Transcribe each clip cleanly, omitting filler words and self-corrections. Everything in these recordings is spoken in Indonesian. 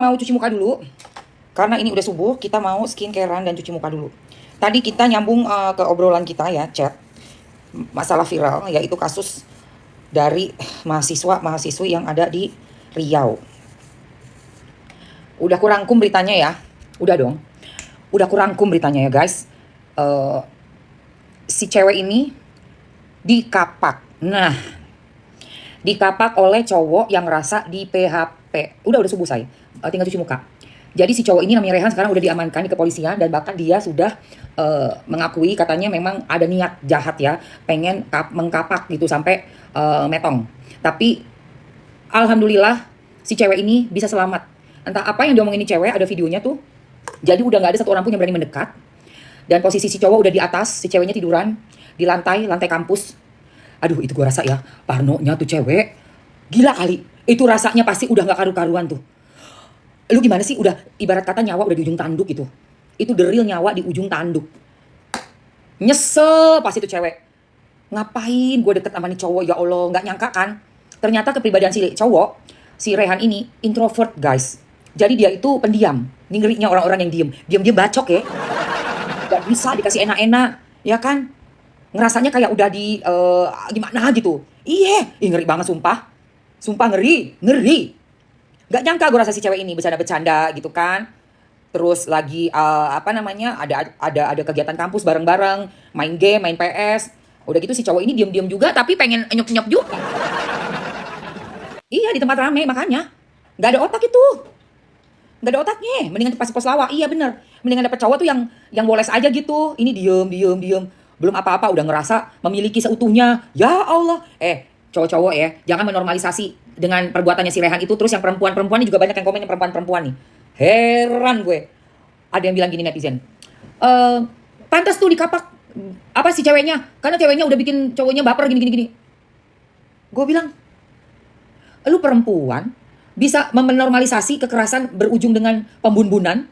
Mau cuci muka dulu karena ini udah subuh, kita mau skincarean dan cuci muka dulu. Tadi kita nyambung ke obrolan kita ya, chat masalah viral, yaitu kasus dari mahasiswa-mahasiswi yang ada di Riau. Udah kurangkum beritanya ya, udah dong, udah kurangkum beritanya ya guys. Si cewek ini dikapak. Nah, dikapak oleh cowok yang ngerasa di PHP. Udah subuh saya. Tinggal cuci muka. Jadi si cowok ini namanya Rehan sekarang udah diamankan di kepolisian dan bahkan dia sudah mengakui katanya memang ada niat jahat ya, pengen mengkapak gitu sampai metong. Tapi alhamdulillah si cewek ini bisa selamat. Entah apa yang diomongin ini cewek, ada videonya tuh. Jadi udah nggak ada satu orang pun yang berani mendekat. Dan posisi si cowok udah di atas, si ceweknya tiduran di lantai kampus. Aduh, itu gue rasa ya, parnonya tuh cewek. Gila kali. Itu rasanya pasti udah gak karu-karuan tuh. Lu gimana sih? Udah ibarat kata nyawa udah di ujung tanduk gitu. Itu the real nyawa di ujung tanduk. Nyesel pasti tuh cewek. Ngapain gue deket sama nih cowok, ya Allah. Gak nyangka kan. Ternyata kepribadian si cowok, si Rehan ini introvert guys. Jadi dia itu pendiam. Ini ngerinya orang-orang yang diem. Diem-diem bacok ya. Gak bisa dikasih enak-enak. Ya kan? Ngerasanya kayak udah di gimana gitu. Iya, ngeri banget sumpah. Sumpah ngeri. Gak nyangka gue rasa si cewek ini bercanda-bercanda gitu kan. Terus lagi ada kegiatan kampus bareng-bareng, main game, main PS. Udah gitu si cowok ini diem-diem juga tapi pengen nyop-nyop juga. Iya, di tempat rame makanya. Gak ada otak itu. Gak ada otaknya. Mendingan pas pos lawa. Iya bener. Mendingan dapet cowok tuh yang boles aja gitu. Ini diem. Belum apa-apa udah ngerasa memiliki seutuhnya. Ya Allah. Cowok-cowok ya, jangan menormalisasi dengan perbuatannya si Rehan itu. Terus yang perempuan-perempuan ini juga banyak yang komen yang perempuan-perempuan nih. Heran gue. Ada yang bilang gini netizen. Pantas tuh dikapak apa si ceweknya. Karena ceweknya udah bikin cowoknya baper gini. Gue bilang, lu perempuan bisa menormalisasi kekerasan berujung dengan pembunbunan.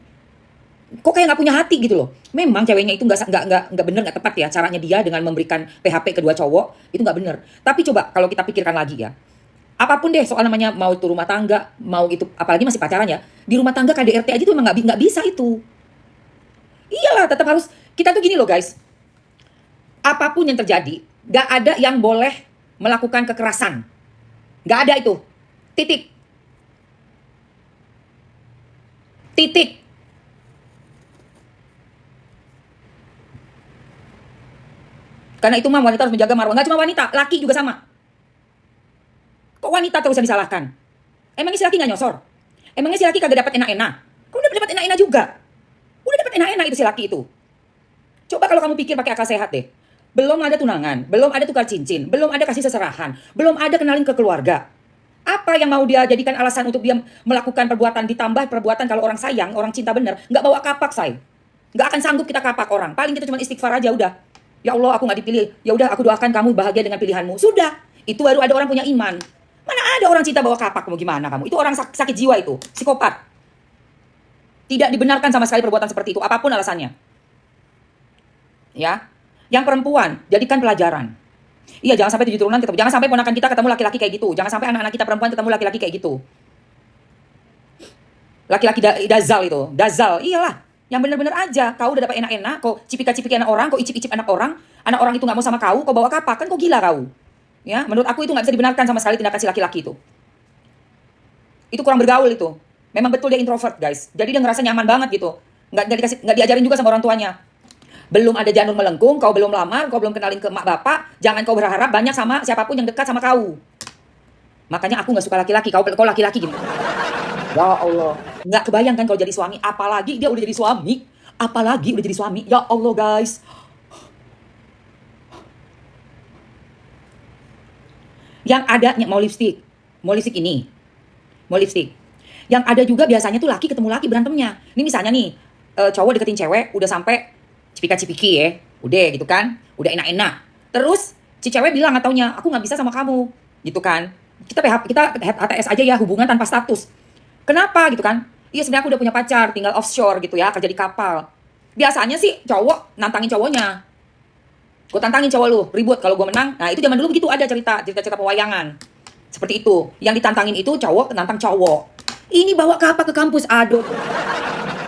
Kok kayak nggak punya hati gitu loh. Memang ceweknya itu nggak bener, nggak tepat ya caranya dia dengan memberikan PHP kedua cowok, itu nggak bener. Tapi coba kalau kita pikirkan lagi ya, apapun deh soal namanya mau itu rumah tangga, mau itu apalagi masih pacaran ya, di rumah tangga KDRT aja tuh memang nggak bisa itu. Iyalah tetap harus, kita tuh gini loh guys, apapun yang terjadi, nggak ada yang boleh melakukan kekerasan, nggak ada itu, titik. Karena itu mah wanita harus menjaga marwah. Nggak cuma wanita, laki juga sama. Kok wanita terus yang disalahkan? Emangnya si laki nggak nyosor? Emangnya si laki kagak dapat enak-enak? Kok udah dapat enak-enak juga? Udah dapat enak-enak itu si laki itu. Coba kalau kamu pikir pakai akal sehat deh. Belum ada tunangan, belum ada tukar cincin, belum ada kasih seserahan, belum ada kenalin ke keluarga. Apa yang mau dia jadikan alasan untuk dia melakukan perbuatan, ditambah perbuatan kalau orang sayang, orang cinta bener, nggak bawa kapak, say. Nggak akan sanggup kita kapak orang. Paling kita cuma istighfar aja udah. Ya Allah, aku nggak dipilih. Ya udah, aku doakan kamu bahagia dengan pilihanmu. Sudah. Itu baru ada orang punya iman. Mana ada orang cinta bawa kapak, kamu gimana kamu? Itu orang sakit jiwa itu, psikopat. Tidak dibenarkan sama sekali perbuatan seperti itu, apapun alasannya. Ya. Yang perempuan, jadikan pelajaran. Iya, jangan sampai 7 turunan ketemu. Jangan sampai ponakan kita ketemu laki-laki kayak gitu. Jangan sampai anak-anak kita perempuan ketemu laki-laki kayak gitu. Laki-laki dazal itu. Dazal, iyalah. Yang bener-bener aja, kau udah dapat enak-enak, kau cipika-cipiki anak orang, kau icip-icip anak orang itu nggak mau sama kau bawa kapak, kan kau gila kau. Ya, menurut aku itu nggak bisa dibenarkan sama sekali tindakan si laki-laki itu. Itu kurang bergaul itu. Memang betul dia introvert guys. Jadi dia ngerasa nyaman banget gitu. Nggak diajarin juga sama orang tuanya. Belum ada janur melengkung, kau belum lamar, kau belum kenalin ke mak bapak, jangan kau berharap banyak sama siapapun yang dekat sama kau. Makanya aku nggak suka laki-laki. Kau laki-laki gini. Ya Allah, nggak kebayangkan kalau jadi suami, apalagi dia udah jadi suami, ya Allah guys. Yang ada mau lipstick ini, Yang ada juga biasanya tuh laki ketemu laki berantemnya. Ini misalnya nih, cowok deketin cewek, udah sampai cipika-cipiki ya, udah gitu kan, udah enak-enak. Terus si cewek bilang nggak taunya, aku nggak bisa sama kamu, gitu kan. Kita HTS aja ya, hubungan tanpa status. Kenapa gitu kan? Iya sebenarnya aku udah punya pacar, tinggal offshore gitu ya, kerja di kapal. Biasanya sih cowok nantangin cowoknya. Gue tantangin cowok lu, ribut kalau gue menang. Nah itu zaman dulu begitu ada cerita pewayangan. Seperti itu. Yang ditantangin itu cowok nantang cowok. Ini bawa ke apa ke kampus? Aduh.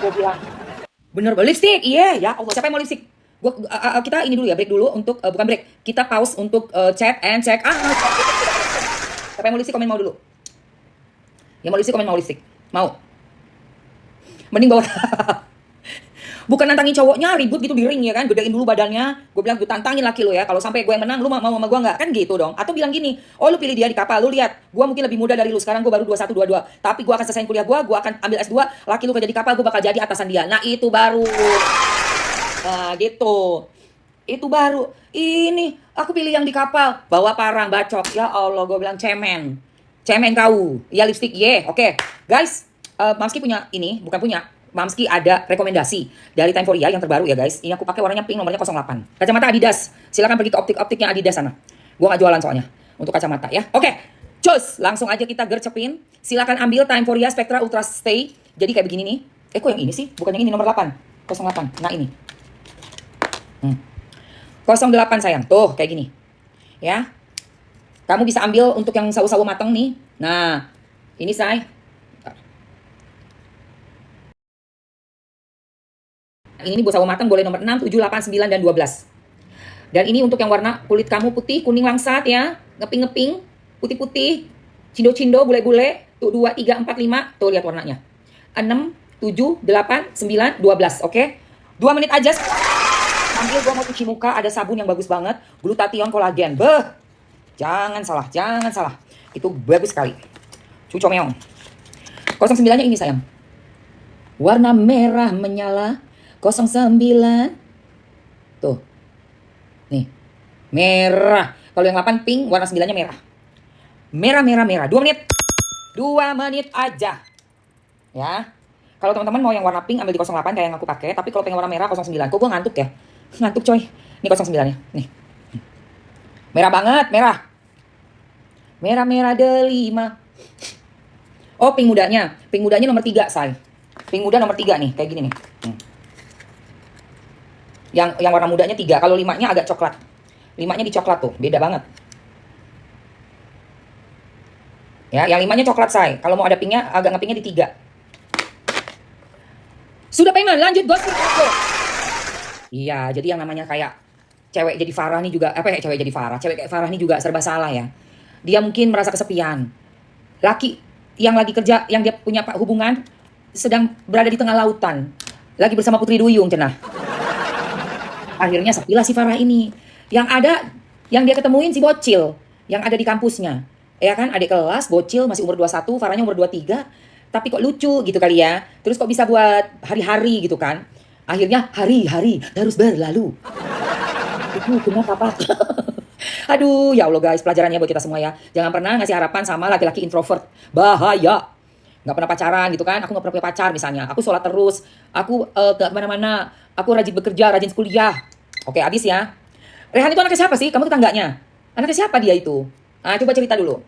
Gue bilang, bener banget. Lipstick, iya ya Allah. Siapa yang mau lipstick? Kita ini dulu ya, break dulu untuk, bukan break. Kita pause untuk chat and check. Siapa yang mau lipstick, komen mau dulu. Yang mau lipstick, komen mau lipstick. Mau. Mending bawa. Bukan nantangin cowoknya ribut gitu di ring ya kan, gedein dulu badannya. Gue bilang gue tantangin laki lo ya, kalau sampai gue yang menang lu mau sama gue nggak, kan gitu dong. Atau bilang gini, oh lu pilih dia di kapal, lu lihat gue mungkin lebih muda dari lu, sekarang gue baru 21 22, tapi gue akan selesaiin kuliah gue akan ambil S2, laki lu kerja di kapal, gue bakal jadi atasan dia. Nah itu baru, nah gitu, itu baru. Ini aku pilih yang di kapal, bawa parang bacok, ya Allah. Gue bilang cemen, cemen kau ya. Lipstick ye, oke. Guys, Mamski punya ini, bukan punya, Mamski ada rekomendasi dari Timeforia yang terbaru ya guys. Ini aku pakai warnanya pink, nomornya 08. Kacamata Adidas. Silakan pergi ke optik-optiknya Adidas sana. Gua nggak jualan soalnya untuk kacamata ya. Oke, cus, langsung aja kita gercepin. Silakan ambil Timeforia Spectra Ultra Stay. Jadi kayak begini nih. Kok yang ini sih? Bukan yang ini, nomor 8. 08. Nah ini. 08 sayang. Tuh kayak gini. Ya. Kamu bisa ambil untuk yang sawo-sawo mateng nih. Nah, ini say. Ini buat sawo matang boleh nomor 6, 7, 8, 9, dan 12. Dan ini untuk yang warna kulit kamu putih, kuning langsat ya. Ngeping-ngeping, putih-putih, cindo-cindo, bule-bule. Tuh 2, 3, 4, 5. Tuh lihat warnanya. 6, 7, 8, 9, 12. Oke? 2 menit aja. Ambil gua mau cuci muka, ada sabun yang bagus banget. Glutathione kolagen. Beh. Jangan salah, jangan salah. Itu bagus sekali. Cucomeong. 09-nya ini sayang. Warna merah menyala. 09. Tuh. Nih. Merah. Kalau yang 8 pink, warna 9-nya merah. Merah, merah, merah. 2 menit. 2 menit aja. Ya. Kalau teman-teman mau yang warna pink, ambil di 08 kayak yang aku pakai. Tapi kalau pengen warna merah, 09. Kok gue ngantuk ya? Ngantuk coy. Ini 09-nya. Nih. Merah banget, merah. Merah, merah delima. Oh, pink mudanya. Pink mudanya nomor 3, say. Pink muda nomor 3 nih. Kayak gini nih. Yang warna mudanya 3. Kalau 5-nya agak coklat. 5-nya di coklat tuh. Beda banget. Ya, yang 5-nya coklat, say. Kalau mau ada pinknya, agak ngepinknya di 3. Sudah payment, lanjut gosip. Iya, jadi yang namanya kayak cewek jadi Farah nih juga, cewek jadi Farah. Cewek kayak Farah nih juga serba salah ya. Dia mungkin merasa kesepian. Laki yang lagi kerja, yang dia punya hubungan, sedang berada di tengah lautan. Lagi bersama Putri Duyung, cenah. Akhirnya sepilah si Farah ini. Yang ada, yang dia ketemuin si bocil. Yang ada di kampusnya. Ya kan, adik kelas, bocil, masih umur 21, Farahnya umur 23. Tapi kok lucu gitu kali ya. Terus kok bisa buat hari-hari gitu kan. Akhirnya hari-hari harus berlalu. Itu kenapa Pak? Aduh, ya Allah guys, pelajarannya buat kita semua ya. Jangan pernah ngasih harapan sama laki-laki introvert. Bahaya. Nggak pernah pacaran gitu kan. Aku nggak pernah punya pacar misalnya. Aku sholat terus. Aku gak kemana-mana. Aku rajin bekerja, rajin kuliah. Oke, habis ya. Rehan itu anaknya siapa sih? Kamu tetangganya. Anaknya siapa dia itu? Ah, coba cerita dulu.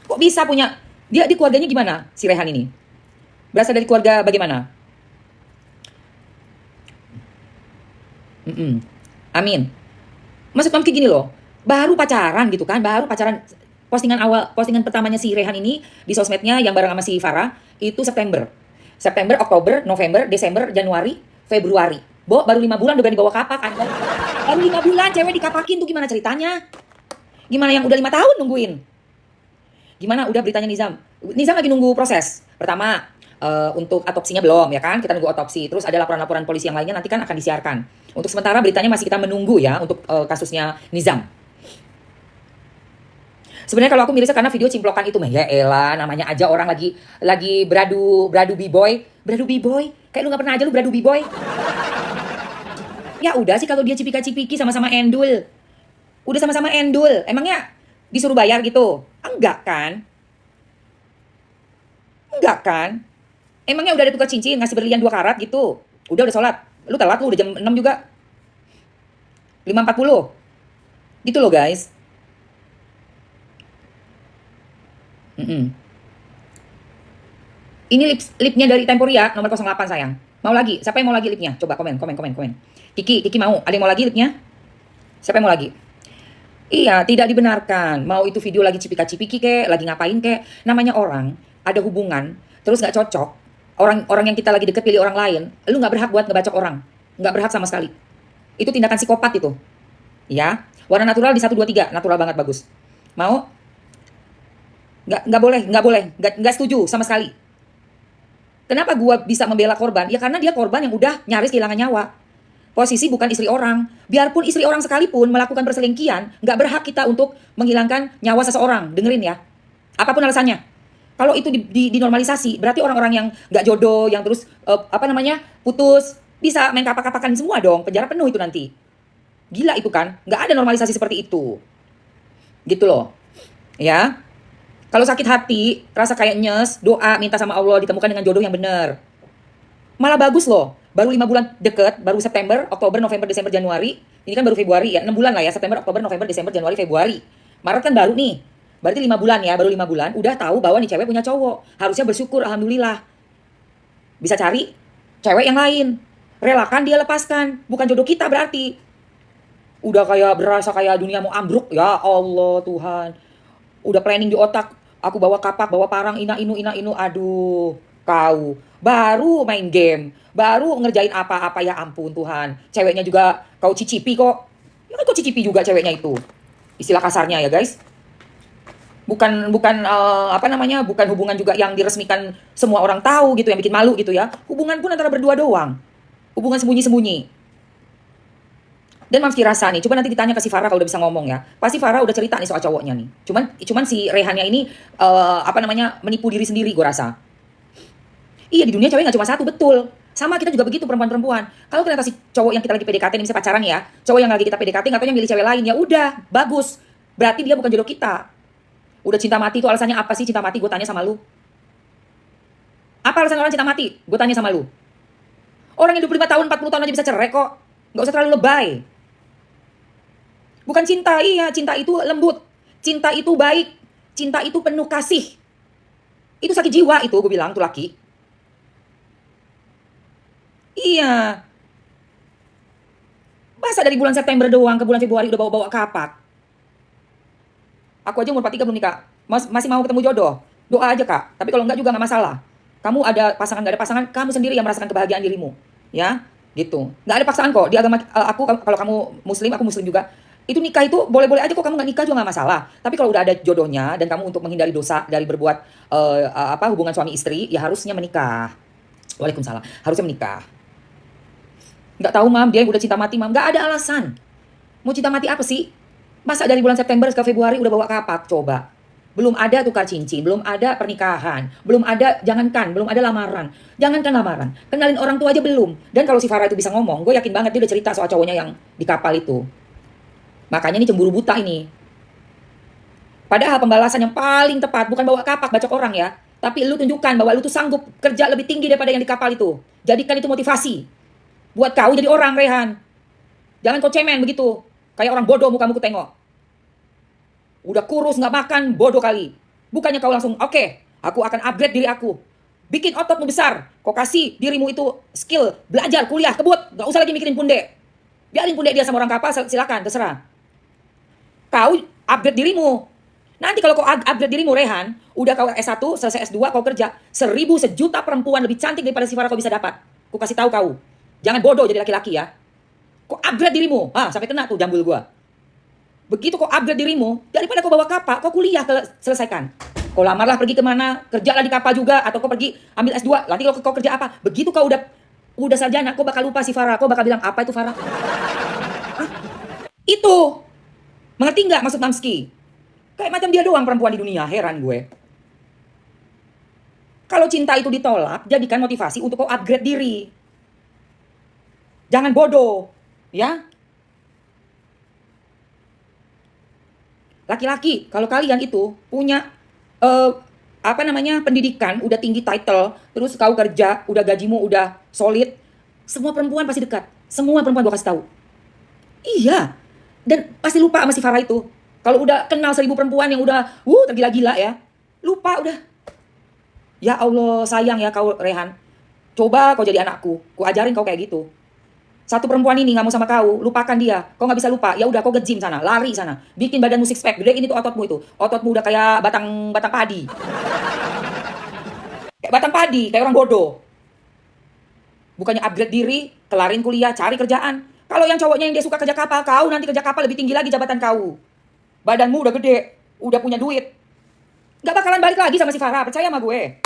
Kok bisa punya? Dia di keluarganya gimana si Rehan ini? Berasal dari keluarga bagaimana? Amin. Maksud Mamki gini loh. Baru pacaran gitu kan. Baru pacaran. Postingan pertamanya si Rehan ini di sosmednya yang bareng sama si Farah itu September, Oktober, November, Desember, Januari, Februari. Baru 5 bulan udah dibawa kapak kan? Baru 5 bulan cewek dikapakin tuh gimana ceritanya? Gimana yang udah 5 tahun nungguin? Gimana udah beritanya Nizam? Nizam lagi nunggu proses. Pertama untuk otopsinya belum ya kan? Kita nunggu otopsi. Terus ada laporan-laporan polisi yang lainnya nanti kan akan disiarkan. Untuk sementara beritanya masih kita menunggu ya untuk kasusnya Nizam. Sebenarnya kalau aku mirisnya karena video cimplokan itu mah ya elah, namanya aja orang lagi beradu b-boy. Kayak lu nggak pernah aja lu beradu b-boy. Ya udah sih kalau dia cipika-cipiki sama-sama endul. Udah sama-sama endul. Emangnya disuruh bayar gitu? Enggak kan? Enggak kan? Emangnya udah ada tukar cincin ngasih berlian 2 karat gitu? Udah sholat. Lu telat lu udah jam 6 juga. 5.40. Gitu loh guys. Ini lipnya dari Timeforia nomor 08 sayang. Mau lagi? Siapa yang mau lagi lipnya? Coba komen. Kiki mau. Ada yang mau lagi lipnya? Siapa yang mau lagi? Iya, tidak dibenarkan. Mau itu video lagi cipika-cipiki kek, lagi ngapain kek. Namanya orang ada hubungan, terus nggak cocok, orang yang kita lagi deket pilih orang lain, lu nggak berhak buat ngebacok orang. Nggak berhak sama sekali. Itu tindakan psikopat itu. Ya, warna natural di 1, 2, 3, natural banget, bagus. Mau? Nggak setuju sama sekali. Kenapa gua bisa membela korban? Ya karena dia korban yang udah nyaris kehilangan nyawa. Posisi bukan istri orang. Biarpun istri orang sekalipun melakukan perselingkihan, nggak berhak kita untuk menghilangkan nyawa seseorang. Dengerin ya. Apapun alasannya. Kalau itu dinormalisasi, berarti orang-orang yang nggak jodoh, yang terus putus, bisa main kapak-kapakan semua dong. Penjara penuh itu nanti. Gila itu kan? Nggak ada normalisasi seperti itu. Gitu loh. Ya. Kalau sakit hati, rasa kayak nyes, doa, minta sama Allah ditemukan dengan jodoh yang benar. Malah bagus loh. Baru 5 bulan deket, baru September, Oktober, November, Desember, Januari. Ini kan baru Februari ya, 6 bulan lah ya. September, Oktober, November, Desember, Januari, Februari. Maret kan baru nih. Berarti 5 bulan ya, baru 5 bulan. Udah tahu bahwa nih cewek punya cowok. Harusnya bersyukur, alhamdulillah. Bisa cari cewek yang lain. Relakan dia lepaskan. Bukan jodoh kita berarti. Udah kayak berasa kayak dunia mau ambruk. Ya Allah Tuhan. Udah planning di otak. Aku bawa kapak, bawa parang, inu. Aduh, kau. Baru main game. Baru ngerjain apa-apa, ya ampun Tuhan. Ceweknya juga kau cicipi kok. Ya kan kau cicipi juga ceweknya itu. Istilah kasarnya ya guys. Bukan bukan hubungan juga yang diresmikan semua orang tahu gitu, yang bikin malu gitu ya. Hubungan pun antara berdua doang. Hubungan sembunyi-sembunyi. Dan Mams Kirasa nih, coba nanti ditanya ke si Farah kalau udah bisa ngomong ya. Pasti Farah udah cerita nih soal cowoknya nih. Cuman si Rehannya ini menipu diri sendiri gue rasa. Iya, di dunia cewek nggak cuma satu, betul. Sama kita juga begitu perempuan-perempuan. Kalau ternyata si cowok yang kita lagi PDKT nih, misalnya pacaran ya, cowok yang lagi kita PDKT nggak taunya milih cewek lain, ya udah, bagus. Berarti dia bukan jodoh kita. Udah cinta mati itu alasannya apa sih cinta mati? Gue tanya sama lu. Apa alasan orang cinta mati? Gue tanya sama lu. Orang yang 25 tahun, 40 tahun aja bisa cerai kok. Nggak usah terlalu lebay. Bukan cinta, iya. Cinta itu lembut. Cinta itu baik. Cinta itu penuh kasih. Itu sakit jiwa itu, gue bilang, tuh laki. Iya. Masa dari bulan September doang ke bulan Februari udah bawa-bawa kapak. Aku aja umur 43 belum nikah. Masih mau ketemu jodoh. Doa aja kak. Tapi kalau enggak juga nggak masalah. Kamu ada pasangan, nggak ada pasangan, kamu sendiri yang merasakan kebahagiaan dirimu. Ya, gitu. Nggak ada paksaan kok. Di agama aku, kalau kamu muslim, aku muslim juga. Itu nikah itu boleh-boleh aja kok, kamu nggak nikah juga nggak masalah. Tapi kalau udah ada jodohnya dan kamu untuk menghindari dosa dari berbuat hubungan suami istri, ya harusnya menikah. Waalaikumsalam. Harusnya menikah. Nggak tahu mam, dia udah cinta mati mam. Nggak ada alasan. Mau cinta mati apa sih? Masa dari bulan September ke Februari udah bawa kapak, coba. Belum ada tukar cincin, belum ada pernikahan, belum ada, belum ada lamaran. Jangankan lamaran, kenalin orang tua aja belum. Dan kalau si Farah itu bisa ngomong, gue yakin banget dia udah cerita soal cowoknya yang di kapal itu. Makanya ini cemburu buta ini. Padahal pembalasan yang paling tepat bukan bawa kapak bacok orang ya, tapi lu tunjukkan bahwa lu tuh sanggup kerja lebih tinggi daripada yang di kapal itu. Jadikan itu motivasi buat kau jadi orang, Rehan. Jangan kau cemen begitu, kayak orang bodoh mukamu ku tengok. Udah kurus nggak makan, bodoh kali. Bukannya kau langsung, oke, aku akan upgrade diri aku. Bikin ototmu besar. Kau kasih dirimu itu skill, belajar, kuliah, kebut. Nggak usah lagi mikirin punde. Biarin punde dia sama orang kapal, silakan, terserah. Kau upgrade dirimu. Nanti kalau kau upgrade dirimu, Rehan, udah kau S1, selesai S2, kau kerja. 1000, sejuta perempuan lebih cantik daripada si Farah kau bisa dapat. Ku kasih tahu kau. Jangan bodoh jadi laki-laki ya. Kau upgrade dirimu. Sampai kena tuh jambul gua. Begitu kau upgrade dirimu, daripada kau bawa kapal, kau kuliah selesaikan. Kau lamarlah pergi kemana, kerjalah di kapal juga, atau kau pergi ambil S2. Nanti kalau kau kerja apa? Begitu kau udah sarjana, kau bakal lupa si Farah. Kau bakal bilang, apa itu Farah? Itu. Mengerti nggak maksud Mamski? Kayak macam dia doang perempuan di dunia, heran gue. Kalau cinta itu ditolak, jadikan motivasi untuk kau upgrade diri. Jangan bodoh, ya. Laki-laki, kalau kalian itu punya pendidikan, udah tinggi title, terus kau kerja, udah gajimu udah solid, semua perempuan pasti dekat. Semua perempuan gue kasih tahu. Iya. Dan pasti lupa sama si Farah itu. Kalau udah kenal 1000 perempuan yang udah tergila-gila ya, lupa udah. Ya Allah, sayang ya kau, Rehan. Coba kau jadi anakku, ku ajarin kau kayak gitu. Satu perempuan ini nggak mau sama kau, lupakan dia. Kau nggak bisa lupa. Ya udah, kau ke gym sana, lari sana, bikin badanmu six pack, gedein itu ototmu itu. Ototmu udah kayak batang padi. Kayak batang padi, kayak orang bodoh. Bukannya upgrade diri, kelarin kuliah, cari kerjaan. Kalau yang cowoknya yang dia suka kerja kapal, kau nanti kerja kapal lebih tinggi lagi jabatan kau. Badanmu udah gede, udah punya duit. Gak bakalan balik lagi sama si Farah, percaya sama gue.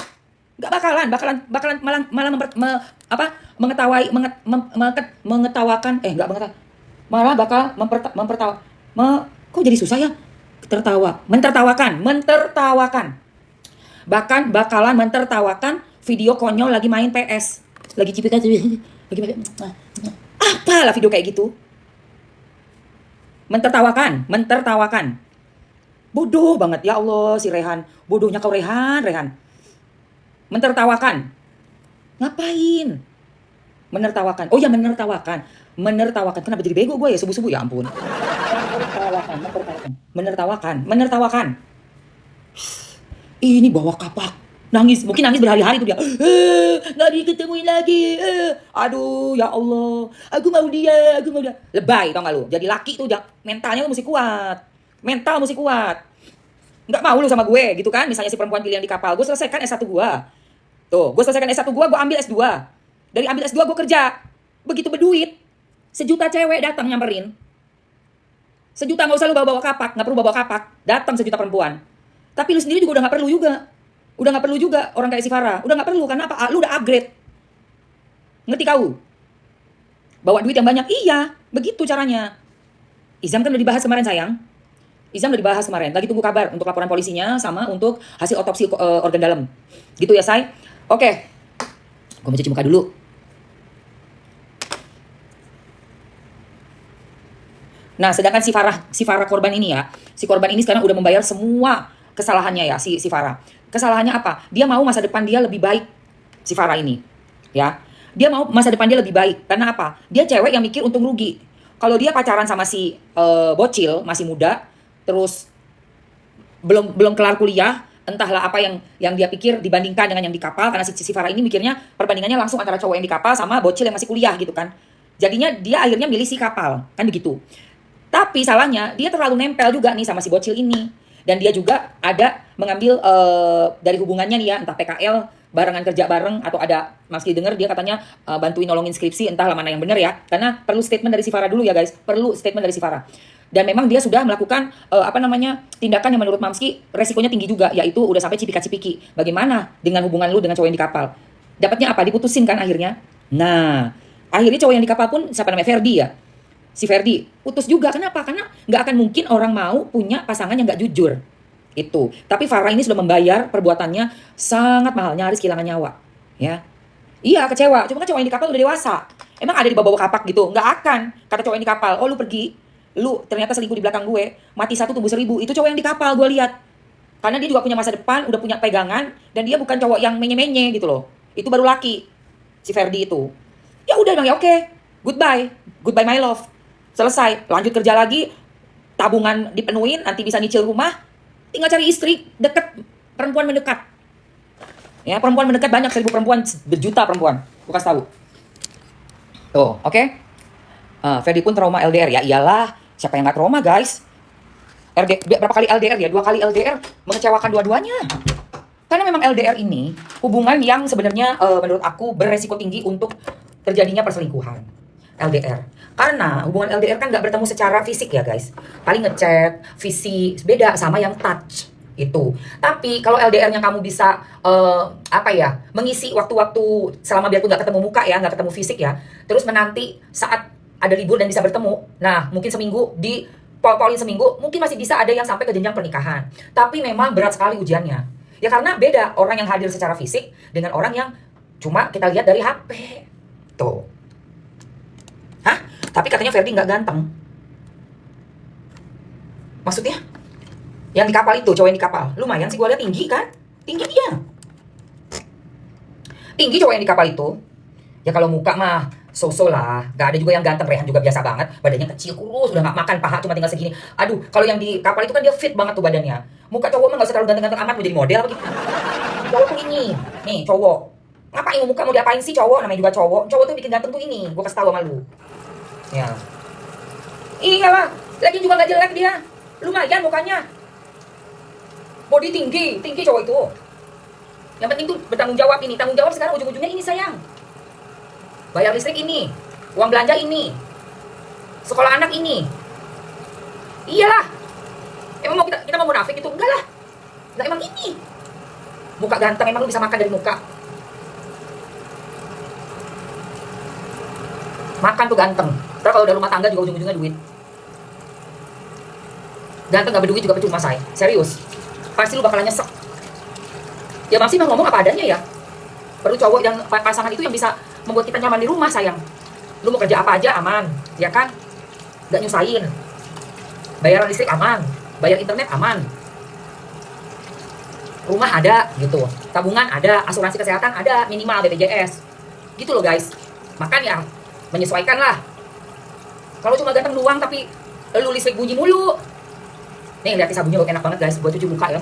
Gak bakalan malah mengetawakan, gak mengetawakan. Malah bakal kok jadi susah ya? Mentertawakan. Bahkan bakalan mentertawakan video konyol lagi main PS. Lagi cipika lagi apalah video kayak gitu. Mentertawakan. Bodoh banget ya Allah si Rehan. Bodohnya kau Rehan. Mentertawakan. Ngapain? Menertawakan. Oh ya menertawakan. Kenapa jadi bego gue ya subuh-subuh ya ampun. Menertawakan. Ini bawa kapak. Mungkin nangis berhari-hari tuh dia. Nggak diketemuin lagi. Aduh ya Allah. Aku mau dia. Lebay tau gak lu? Jadi laki tuh mentalnya lu mesti kuat. Nggak mau lu sama gue gitu kan. Misalnya si perempuan pilihan di kapal. Gue selesaikan S1 gue. Tuh, gue selesaikan S1 gue ambil S2. Dari ambil S2 gue kerja. Begitu berduit. 1 juta cewek datang nyamperin. 1 juta gak usah lu bawa kapak. Gak perlu bawa kapak. Datang 1 juta perempuan. Tapi lu sendiri juga udah gak perlu juga. Orang kayak si Farah. Udah gak perlu. Karena apa? Lu udah upgrade. Ngerti kau? Bawa duit yang banyak. Iya. Begitu caranya. Izam kan udah dibahas kemarin sayang. Lagi tunggu kabar untuk laporan polisinya. Sama untuk hasil otopsi organ dalam. Gitu ya say. Oke. Gue mau cuci muka dulu. Nah, sedangkan si Farah korban ini ya. Si korban ini sekarang udah membayar semua kesalahannya ya si Farah. Kesalahannya apa? Dia mau masa depan dia lebih baik. Si Farah ini. Ya. Dia mau masa depan dia lebih baik. Karena apa? Dia cewek yang mikir untung rugi. Kalau dia pacaran sama si bocil, masih muda, terus belum kelar kuliah, entahlah apa yang dia pikir dibandingkan dengan yang di kapal, karena si Farah ini mikirnya perbandingannya langsung antara cowok yang di kapal sama bocil yang masih kuliah gitu kan. Jadinya dia akhirnya milih si kapal, kan begitu. Tapi salahnya dia terlalu nempel juga nih sama si bocil ini. Dan dia juga ada mengambil dari hubungannya nih ya, entah PKL, barengan kerja bareng, atau ada Mas Ki denger dia katanya bantuin nolongin skripsi, entahlah mana yang benar ya. Karena perlu statement dari si Farah dulu ya guys, Dan memang dia sudah melakukan tindakan yang menurut Mamski resikonya tinggi juga, yaitu udah sampai cipika-cipiki. Bagaimana dengan hubungan lu dengan cowok yang di kapal? Dapatnya apa? Diputusin kan akhirnya. Nah, akhirnya cowok yang di kapal pun siapa namanya? Ferdi ya. Si Ferdi putus juga. Kenapa? Karena nggak akan mungkin orang mau punya pasangan yang nggak jujur. Itu. Tapi Farah ini sudah membayar perbuatannya sangat mahal, nyaris kehilangan nyawa. Ya. Iya, kecewa. Cuma kan cowok yang di kapal udah dewasa. Emang ada di bawah kapak gitu? Nggak akan. Kata cowok yang di kapal, oh lu pergi, lu ternyata selingkuh di belakang gue, mati 1 tumbuh 1000. Itu cowok yang di kapal gue lihat. Karena dia juga punya masa depan, udah punya pegangan, dan dia bukan cowok yang menye-menye gitu loh. Itu baru laki. Si Ferdi itu. Ya udah bilang ya oke. Goodbye my love. Selesai, lanjut kerja lagi, tabungan dipenuhin, nanti bisa nyicil rumah, tinggal cari istri, deket, perempuan mendekat. Ya, perempuan mendekat banyak, 1000 perempuan, berjuta perempuan, gue kasih tahu. Tuh, oke? Ferdi pun trauma LDR, ya iyalah, siapa yang gak trauma guys? Berapa kali LDR ya? 2 kali LDR, mengecewakan dua-duanya. Karena memang LDR ini, hubungan yang sebenarnya menurut aku beresiko tinggi untuk terjadinya perselingkuhan. LDR. Karena hubungan LDR kan nggak bertemu secara fisik ya guys. Paling ngechat, visi, beda sama yang touch itu. Tapi kalau LDR-nya kamu bisa mengisi waktu-waktu selama biarpun nggak ketemu muka ya, nggak ketemu fisik ya. Terus menanti saat ada libur dan bisa bertemu. Nah mungkin seminggu di pol-polin seminggu, mungkin masih bisa ada yang sampai ke jenjang pernikahan. Tapi memang berat sekali ujiannya. Ya karena beda orang yang hadir secara fisik dengan orang yang cuma kita lihat dari HP. Tuh. Tapi katanya Ferdi nggak ganteng. Maksudnya? Yang di kapal itu, cowok yang di kapal. Lumayan sih gue lihat tinggi kan? Tinggi dia. Tinggi cowok yang di kapal itu. Ya kalau muka mah so-so lah. Gak ada juga yang ganteng. Rehan juga biasa banget. Badannya kecil, kurus. Udah gak makan, paha cuma tinggal segini. Aduh, kalau yang di kapal itu kan dia fit banget tuh badannya. Muka cowok mah gak usah terlalu ganteng-ganteng amat. Mau jadi model apa gitu. Cowok tuh ini. Nih, cowok. Ngapain muka mau diapain sih cowok? Namanya juga cowok. Cowok tuh bikin ganteng tuh ini. Gue kasih tau sama lu. Ya. Iyalah, lagi juga gak jelek dia. Lumayan mukanya. Body tinggi cowok itu. Yang penting tuh bertanggung jawab ini. Tanggung jawab sekarang ujung-ujungnya ini sayang. Bayar listrik ini, uang belanja ini, sekolah anak ini. Iyalah. Emang mau kita mau munafik itu? Enggak lah. Nah emang ini. Muka ganteng, emang lu bisa makan dari muka. Makan tuh ganteng. Ntar kalau udah rumah tangga juga ujung-ujungnya duit. Ganteng gak berduit juga percuma, say. Serius. Pasti lu bakalan nyesek. Ya masih mah ngomong apa adanya ya. Perlu cowok dan pasangan itu yang bisa membuat kita nyaman di rumah, sayang. Lu mau kerja apa aja aman, ya kan? Gak nyusahin. Bayaran listrik aman, bayar internet aman. Rumah ada gitu. Tabungan ada, asuransi kesehatan ada, minimal BPJS. Gitu loh, guys. Makanya menyesuaikan lah. Kalau cuma ganteng doang tapi lu listrik bunyi mulu. Nih lihat sabunnya enak banget guys buat cuci muka ya.